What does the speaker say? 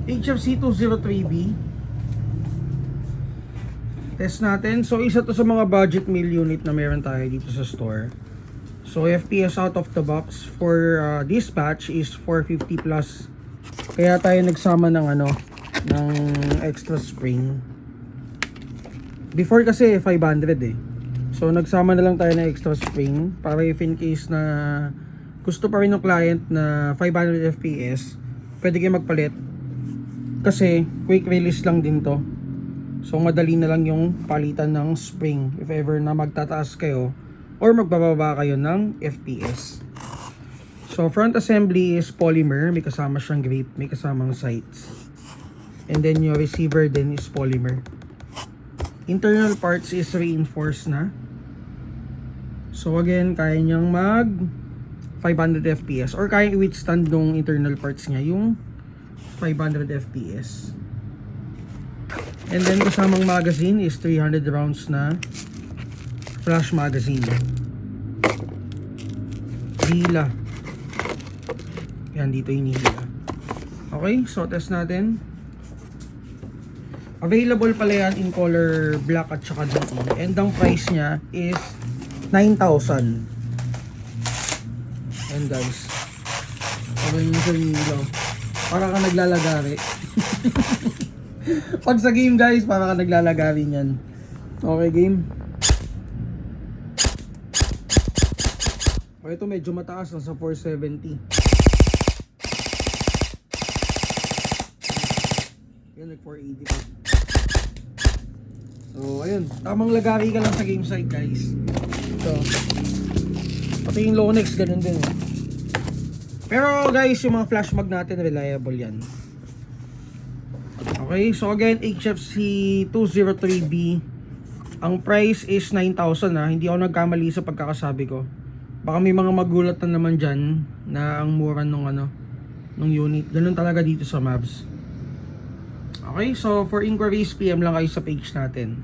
HFC 203B. Test natin. So isa to sa mga budget meal unit na meron tayo dito sa store. So FPS out of the box for this batch is 450 plus. Kaya tayo nagsama ng ng extra spring. Before kasi 500 eh. So nagsama na lang tayo ng extra spring para if in case na gusto pa rin ng client na 500 FPS, pwede kayo magpalit. Kasi quick release lang din to. So madali na lang yung palitan ng spring if ever na magtataas kayo or magbababa kayo ng FPS. So front assembly is polymer, may kasama siyang grip, may kasamang sights. And then yung receiver din is polymer. Internal parts is reinforced na. So again, kaya niyang mag 500 FPS or kaya i-withstand ng internal parts niya yung 500 FPS. And then kasamang magazine is 300 rounds na flash magazine. Hila. Yan, dito yung hila. Okay, so test natin. Available pala yan in color black at saka GE. And ang price niya is 9,000. And guys, okay yung hila. Para ka naglalagari. Pag sa game guys, para ka naglalagari niyan. Okay game. O ito medyo mataas, nasa 470. Yan, nag 480 pa. So ayun, tamang lagari ka lang sa game site guys. So pati yung Lonex ganun din eh. Pero guys, yung mga flash mag natin reliable yan. Okay, so again, HFC 203B. Ang price is 9,000 ha. Hindi ako nagkamali sa pagkakasabi ko. Baka may mga magulat na naman dyan na ang mura nung nung unit. Ganun talaga dito sa Mavs. Okay, so for inquiries, PM lang kayo sa page natin.